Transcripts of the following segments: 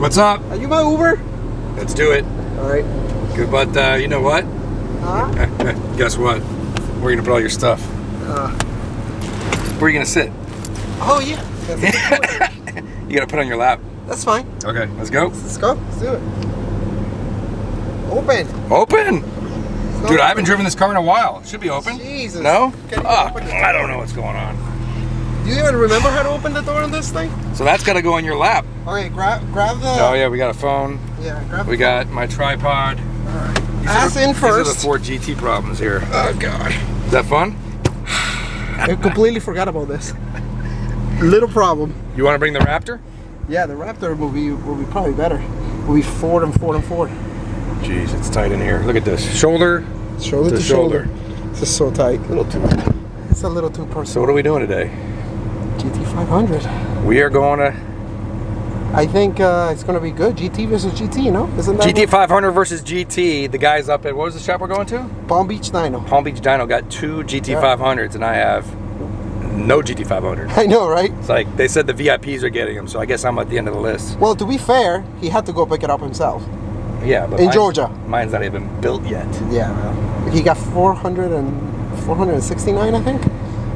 What's up? Are you my Uber? Let's do it. All right. Good, but you know what? Guess what? Where are you gonna put all your stuff? Where are you gonna sit? Oh yeah. You gotta put on your lap. That's fine. Okay, let's go. Let's go. Let's do it. Open. Open. Dude, I haven't driven this car in a while. It should be open. Jesus. No? I don't know what's going on. Do you even remember how to open the door on this thing? So that's got to go in your lap. Okay, grab the... Oh yeah, we got a phone. Yeah, grab We got my tripod. Alright. Ass in first. These are the Ford GT problems here. Oh God. Is that fun? I completely forgot about this. Little problem. You want to bring the Raptor? Yeah, the Raptor will be probably better. Will be Ford and Ford and Ford. Jeez, it's tight in here. Look at this. Shoulder to shoulder. This is so tight. A little too. It's a little too personal. So what are we doing today? GT500. We are going to... I think it's going to be good. GT versus GT, you know? Isn't that GT500 versus GT. The guys up at, what was the shop we're going to? Palm Beach Dyno. Palm Beach Dyno got 2 GT500s, and I have no GT500. I know, right? It's like, they said the VIPs are getting them, so I guess I'm at the end of the list. Well, to be fair, he had to go pick it up himself. Yeah, but in Georgia. Mine's not even built yet. Yeah, well, he got 469, I think.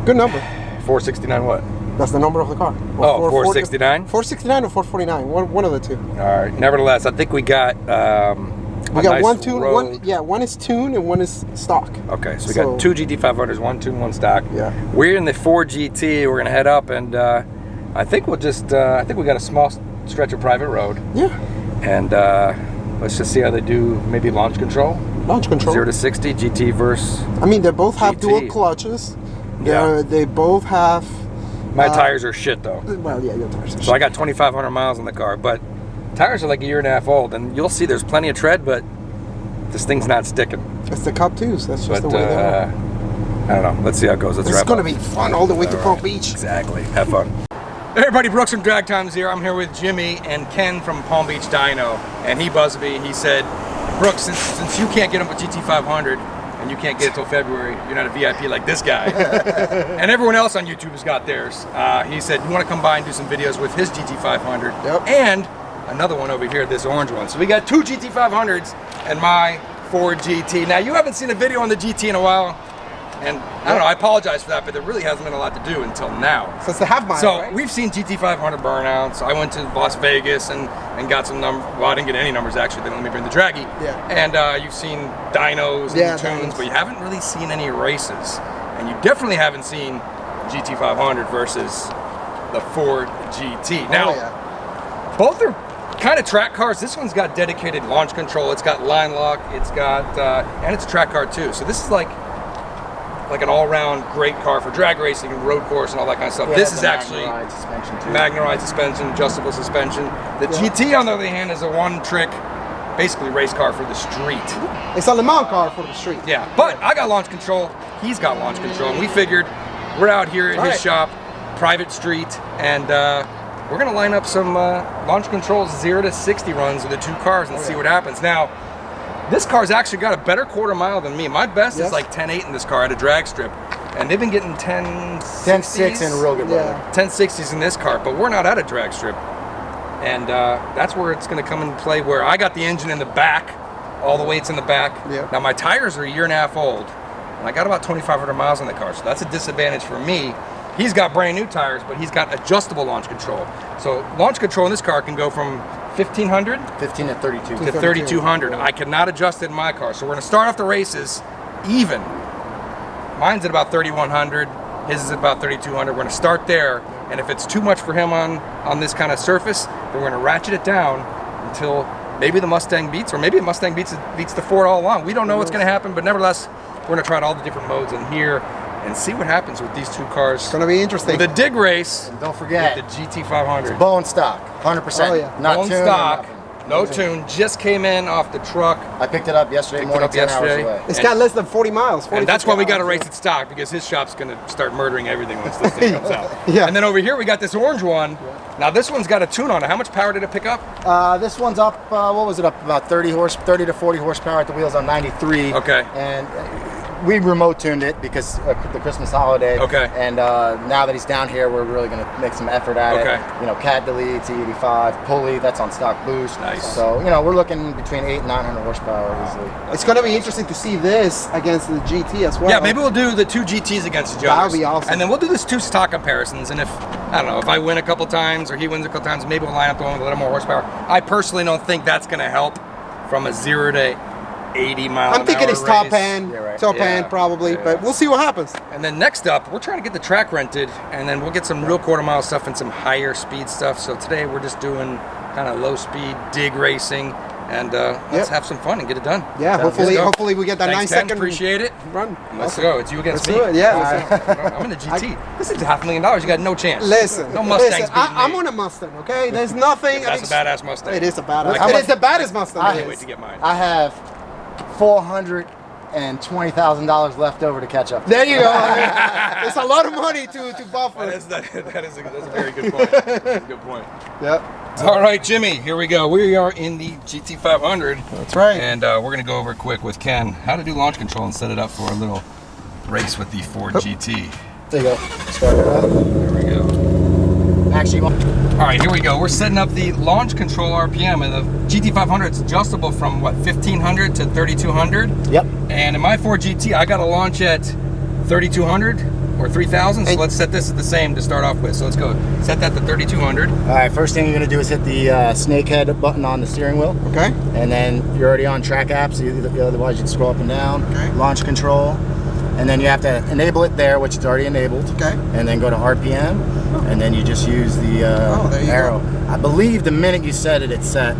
Good number. 469 what? That's the number of the car. Or 469? 469 or 449, one of the two. All right. Nevertheless, I think we got we got nice one tune. road. One is tuned and one is stock. Okay, so we got 2 GT500s, 1 tuned, 1 stock. Yeah. We're in the Ford GT. We're gonna head up, and I think we'll just. I think we got a small stretch of private road. Yeah. And let's just see how they do. Maybe launch control. Launch control. 0 to 60 GT versus. I mean, they both have GT. dual clutches. Yeah. They both have. My tires are shit though. Well, yeah, your tires are shit. So I got 2,500 miles on the car, but tires are like a year and a half old, and you'll see there's plenty of tread, but this thing's not sticking. It's the Cup 2s. That's just But the way they are. I don't know. Let's see how it goes. Let's It's wrap going up. to be fun all the way to Palm Beach. Exactly. Have fun. Hey everybody, Brooks from Drag Times here. I'm here with Jimmy and Ken from Palm Beach Dyno, and he buzzed me. He said, Brooks, since you can't get him with GT500 and you can't get it till February, you're not a VIP like this guy. And everyone else on YouTube has got theirs. He said, you want to come by and do some videos with his GT500 and another one over here, this orange one. So we got 2 GT500s and my Ford GT. Now you haven't seen a video on the GT in a while, and I don't know, I apologize for that, but there really hasn't been a lot to do until now. So it's the half mile, So right? we've seen GT500 burnouts. I went to Las Vegas and got some numbers. Well, I didn't get any numbers actually. They let me bring the draggy. Yeah. And you've seen dynos and tunes, but you haven't really seen any races. And you definitely haven't seen GT500 versus the Ford GT. Now, both are kind of track cars. This one's got dedicated launch control. It's got line lock. It's got, and it's a track car too. So this is like an all-round great car for drag racing and road course and all that kind of stuff. This is actually Magna-Ride suspension, adjustable suspension. The GT, on the other hand, is a one-trick, basically race car for the street. It's a Le Mans car for the street. Yeah, but I got launch control. He's got launch control, and we figured we're out here at his shop, private street, and we're gonna line up some launch control 0 to 60 runs of the 2 cars and see what happens. Now, this car's actually got a better quarter mile than me. My best is like 10.8 in this car at a drag strip. And they've been getting 10.6 in real good weather. 10.60s in this car, but we're not at a drag strip. And that's where it's gonna come into play, where I got the engine in the back, all the weights in the back. Now my tires are a year and a half old, and I got about 2,500 miles on the car, so that's a disadvantage for me. He's got brand new tires, but he's got adjustable launch control. So launch control in this car can go from 1,500 15 to 32 to 3,200. I cannot adjust it in my car. So we're gonna start off the races even. Mine's at about 3,100. His is at about 3,200. We're gonna start there, and if it's too much for him on this kind of surface, then we're gonna ratchet it down until maybe the Mustang beats, or maybe the Mustang beats the Ford all along. We don't know what's gonna happen, but nevertheless, we're gonna try out all the different modes in here and see what happens with these 2 cars. It's gonna be interesting. With a dig race. And don't forget the GT500. it's bone stock, 100%. Oh, yeah. Not bone tuned, stock, no tune. Just came in off the truck. I picked it up yesterday morning, 10 hours away. It's got less than 40 miles. And that's why we got to race it stock, because his shop's going to start murdering everything once this thing comes out. Yeah. And then over here we got this orange one. Now this one's got a tune on it. How much power did it pick up? This one's up, what was it, up about 30 to 40 horsepower at the wheels on 93. Okay. And we remote tuned it because the Christmas holiday. Okay. And now that he's down here, we're really going to make some effort at it. You know, cat delete, T85, pulley, that's on stock boost. Nice. So, you know, we're looking between 800 and 900 horsepower easily. It's going to be interesting to see this against the GT as well. Yeah, maybe we'll do the 2 GTs against each other. That would be awesome. And then we'll do this 2 stock comparisons. And if, I don't know, if I win a couple times or he wins a couple times, maybe we'll line up the one with a little more horsepower. I personally don't think that's going to help from a 0 to 80 mile an hour I'm thinking it's top race. end, top end probably, but we'll see what happens. And then next up, we're trying to get the track rented, and then we'll get some real quarter mile stuff and some higher speed stuff. So today we're just doing kind of low speed dig racing, and let's have some fun and get it done. Yeah, hopefully we get that Thanks, 9 second appreciate it. Run. Let's go. It's you against Let's me. do it. Yeah. I'm in the GT. This is $500,000. You got no chance. Listen, no Mustangs. listen, I'm on a Mustang. Okay, there's nothing. That's a badass Mustang. It is a badass. It is the baddest Mustang. I can't wait to get mine. I have $420,000 left over to catch up. There you go. It's a lot of money to buffer. That's a very good point. That's a good point. Yep. All right, Jimmy, here we go. We are in the GT500. That's right. And we're going to go over quick with Ken how to do launch control and set it up for a little race with the Ford GT. There you go. Start it up. There we go. Actually, all right, here we go. We're setting up the launch control RPM, and the GT500 is adjustable from what, 1500 to 3200. Yep. And in my Ford GT, I got to launch at 3200 or 3000. So let's set this at the same to start off with. So let's go set that to 3200. All right. First thing you're going to do is hit the snake head button on the steering wheel. Okay. And then you're already on track apps. Otherwise, you'd scroll up and down. Okay. Launch control. And then you have to enable it there, which is already enabled. Okay. And then go to RPM, and then you just use the arrow. I believe the minute you set it, it's set.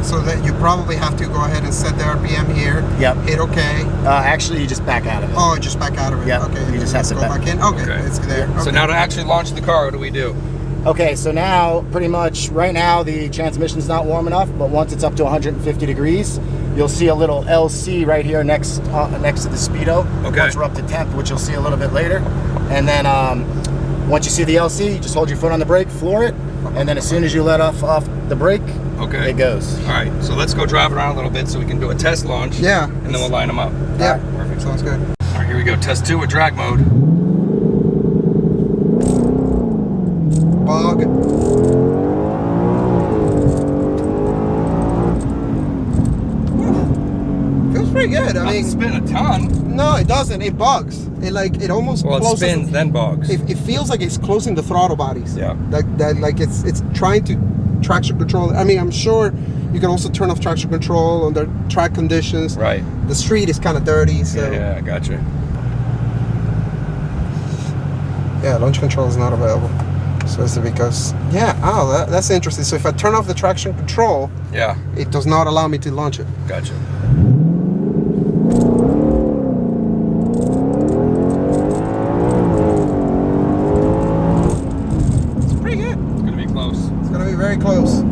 So that you probably have to go ahead and set the RPM here. Yep. Hit OK. Actually, you just back out of it. Oh, just back out of it. Yep. Okay. You just have to go back in. Okay. It's there. Okay. So now to actually launch the car, what do we do? Okay, so now pretty much right now the transmission's not warm enough, but once it's up to 150 degrees, you'll see a little LC right here next to the speedo. Okay. Once we're up to 10th, which you'll see a little bit later. And then once you see the LC, you just hold your foot on the brake, floor it, and then as soon as you let off the brake, it goes. All right, so let's go drive around a little bit so we can do a test launch. Yeah. And then we'll line them up. Yeah. Right. Perfect. Sounds good. All right, here we go. Test 2 with drag mode. Bog. Feels pretty good. I mean, spin a ton. No, it doesn't. It bugs. It almost it closes. spins then bogs. It feels like it's closing the throttle bodies. Yeah. Like it's trying to traction control. I mean, I'm sure you can also turn off traction control under track conditions. Right. The street is kind of dirty, so Yeah, gotcha. yeah, launch control is not available. So it's because that's interesting. So if I turn off the traction control, it does not allow me to launch it. Gotcha. It's pretty good. It's gonna be close. It's gonna be very close.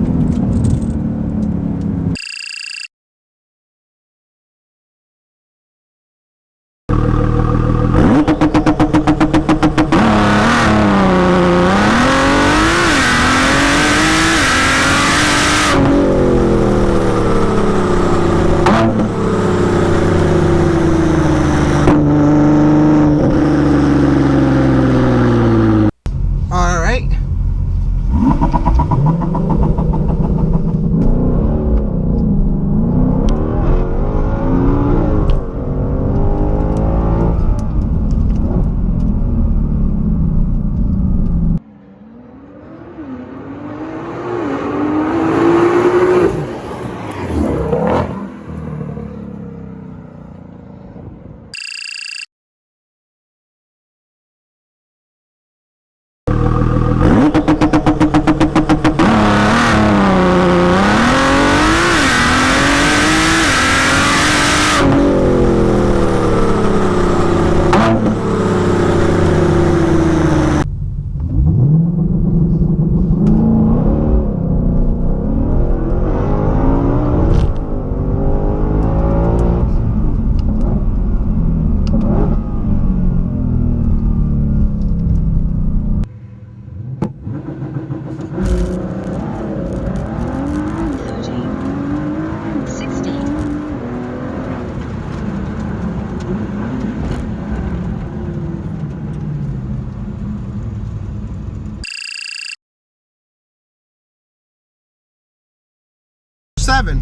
4.7.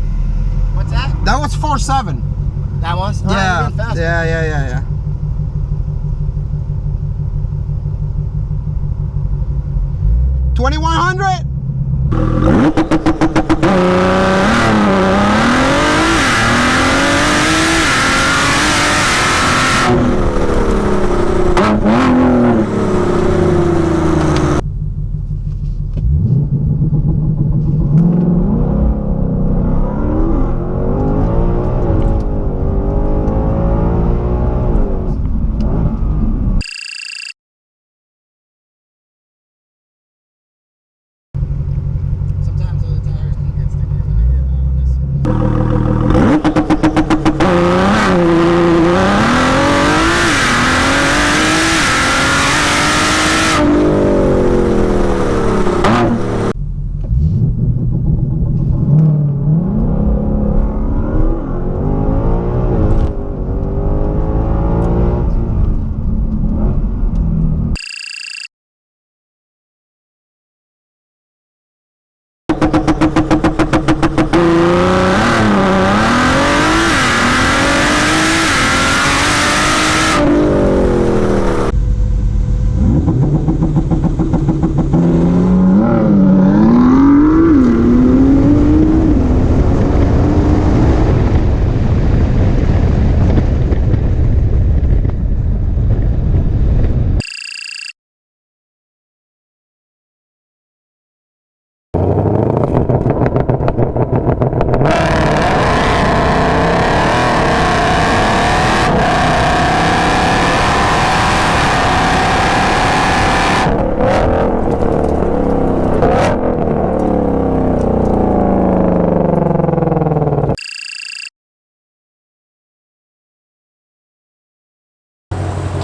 What's that? That was 4.7. That was? Oh, Yeah. Yeah. 2100. Sometimes the tires can get sticky when they get on this.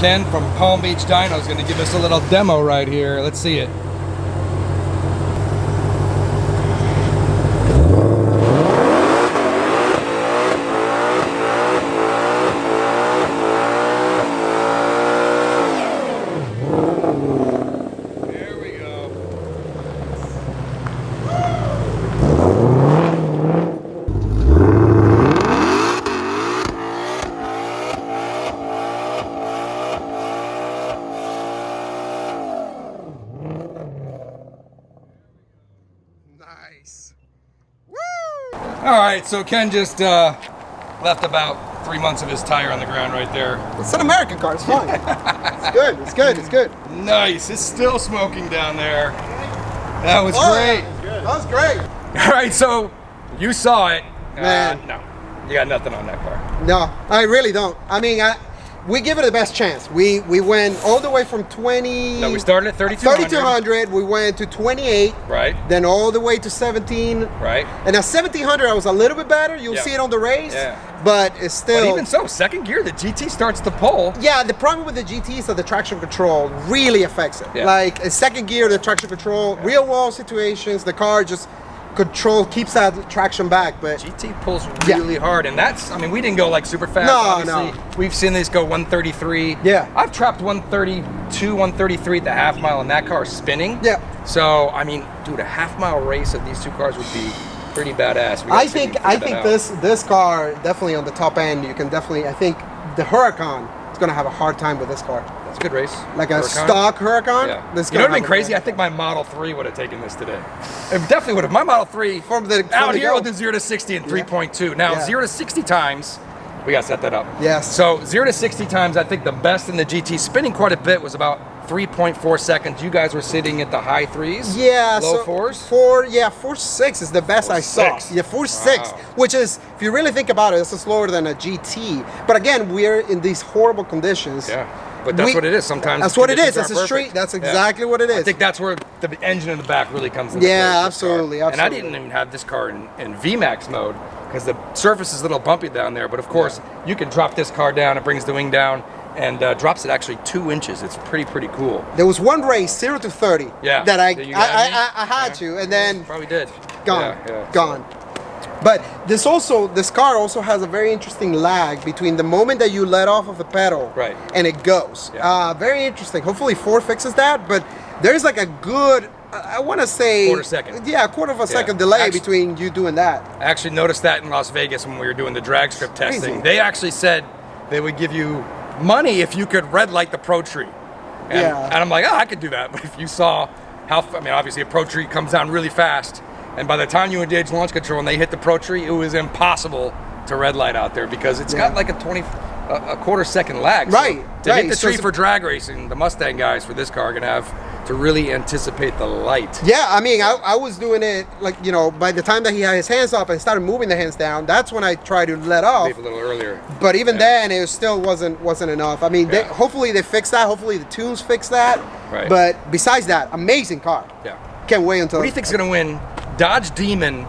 Ken from Palm Beach Dyno is going to give us a little demo right here. Let's see it. There we go. Nice. All right, so Ken just left about 3 months of his tire on the ground right there. It's an American car. It's fine. It's good. It's good. It's good. Nice. It's still smoking down there. That was great. Yeah, that was great. All right, so you saw it. Man. No, you got nothing on that car. No, I really don't. I mean, we give it the best chance. We went all the way from 20. No, we started at 3,200. 3,200. We went to 28. Right. Then all the way to 17. Right. And at 1,700, I was a little bit better. You'll see it on the race. Yeah. But it's still. But even so, second gear, the GT starts to pull. Yeah, the problem with the GT is that the traction control really affects it. Yeah. Like a second gear, the traction control, real world situations, the car just keeps that traction back. But GT pulls really hard, and that's, I mean, we didn't go like super fast. No, obviously. no. We've seen these go 133. Yeah. I've trapped 132, 133 at the half mile, and that car spinning. Yeah. So, I mean, dude, a half mile race of these two cars would be pretty badass. I think this car definitely on the top end. You can definitely. I think the Huracan is going to have a hard time with this car. That's a good race. Like a stock Huracan. Yeah. This You know what would have been crazy? I think my Model 3 would have taken this today. It definitely would have. My Model 3 out here will do 0 to 60 in 3.2. Now 0 to 60 times. We got to set that up. Yes. So 0 to 60 times, I think the best in the GT, spinning quite a bit, was about 3.4 seconds. You guys were sitting at the high threes? Yeah. Low so fours? 4.6 is the best I saw. 4.6. Yeah, 4.6, Wow. which is, if you really think about it, it's slower than a GT. But again, we're in these horrible conditions. Yeah. But that's what it is. Sometimes that's what it is. conditions That's a aren't street. perfect. That's exactly what it is. I think that's where the engine in the back really comes into play. Yeah, with this car. absolutely. And I didn't even have this car in VMAX mode because the surface is a little bumpy down there. But of course, you can drop this car down. It brings the wing down and drops it actually 2 inches. It's pretty cool. There was one race, 0 to 30, that I had to, and then probably did. Gone. Yeah. Gone. But this car also has a very interesting lag between the moment that you let off of the pedal and it goes. Yeah. Very interesting. Hopefully Ford fixes that, but there's like a good I want to say quarter second. Yeah, a quarter of a second delay between you doing that. I actually noticed that in Las Vegas when we were doing the drag strip testing. Crazy. They actually said they would give you money if you could red light the Pro Tree. And I'm like, oh, I could do that. But if you saw how, I mean, obviously a Pro Tree comes down really fast, and by the time you engage launch control and they hit the Pro Tree, it was impossible to red light out there because it's got like a quarter second lag. Right. So to hit the tree for drag racing, the Mustang guys for this car are gonna have to really anticipate the light. Yeah, I mean, I was doing it like, you know, by the time that he had his hands up and started moving the hands down, that's when I tried to let off. Maybe a little earlier. But even then, it still wasn't enough. I mean, hopefully they fixed that. Hopefully the tunes fixed that. Right. But besides that, amazing car. Yeah. Can't wait until. What do you think's gonna win? Dodge Demon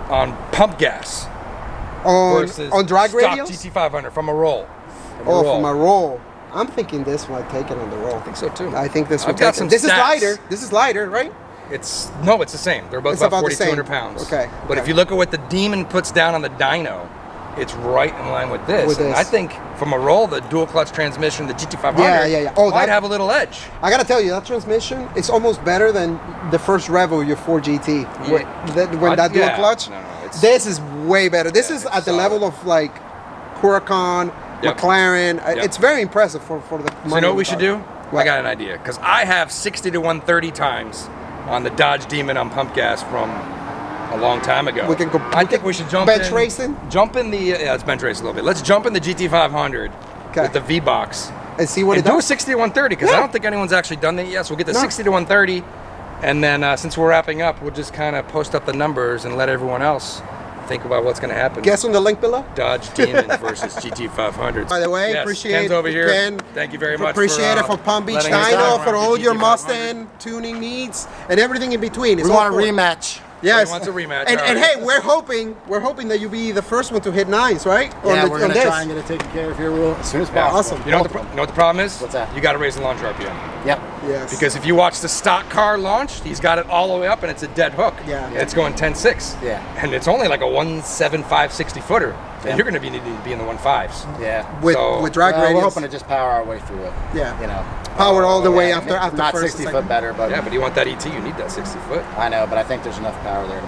on pump gas versus on drag stock radials? GT500 from a roll. From a roll. I'm thinking this one take it on the roll. I think so too. I think this one. I've got some This is stats. lighter. This is lighter, right? It's the same. They're both about 4,200 pounds. Okay. But if you look at what the Demon puts down on the dyno, it's right in line with this. And I think from a roll, the dual clutch transmission, the GT500, might have a little edge. I gotta tell you, that transmission is almost better than the first rev of your Ford GT. When that dual clutch. No, this is way better. This is at the level of like Huracan, McLaren. It's very impressive for the. So you know what we should do? I got an idea, because I have 60 to 130 times on the Dodge Demon on pump gas from a long time ago. We can go. I think we should jump bench racing. Jump in the let's bench race a little bit. Let's jump in the GT500 with the V box and see what it does. Do a 60 to 130 because I don't think anyone's actually done that yet. So we'll get the 60 to 130, and then since we're wrapping up, we'll just kind of post up the numbers and let everyone else think about what's going to happen. Guess on the link below. Dodge Demon versus GT500. By the way, appreciate Ken's over here. Ken, thank you very much. Appreciate it for Palm Beach Dyno for all your Mustang tuning needs and everything in between. We want a rematch. Yes. He wants a rematch. And hey, we're hoping that you be the first one to hit 9s, right? Yeah, we're gonna try and get it taken care of here as soon as possible. Awesome. You know what the problem is? What's that? You got to raise the launch RPM. Yep. Yes. Because if you watch the stock car launch, he's got it all the way up and it's a dead hook. Yeah. And it's going 10.6. Yeah. And it's only like a 1.75 60 footer. And you're going to be needing to be in the 1.5s. Yeah. With drag radius. We're hoping to just power our way through it. Yeah. You know. Power all the way after not first 60 foot better, but yeah, but you want that ET, you need that 60 foot. I know, but I think there's enough power there to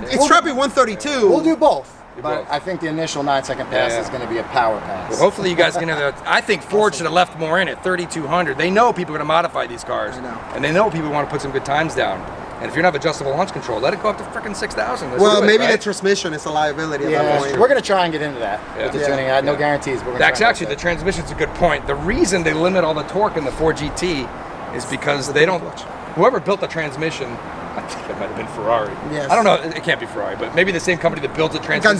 make it's probably 132. We'll do both. But I think the initial 9-second pass is going to be a power pass. Well, hopefully you guys can have I think Ford should have left more in it, 3,200. They know people are going to modify these cars. I know. And they know people want to put some good times down. And if you don't have adjustable launch control, let it go up to freaking 6,000. Well, maybe the transmission is a liability at that point. We're going to try and get into that with the tuning. I had no guarantees. We're going to actually, the transmission's a good point. The reason they limit all the torque in the Ford GT is because they don't. Whoever built the transmission, I think it might have been Ferrari. Yes. I don't know. It can't be Ferrari, but maybe the same company that built the transmission.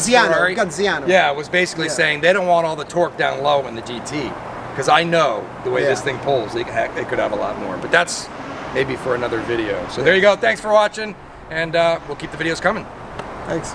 Ganziano. Yeah, was basically saying they don't want all the torque down low in the GT because I know the way this thing pulls, they could have a lot more. But that's maybe for another video. So there you go. Thanks for watching, and we'll keep the videos coming. Thanks.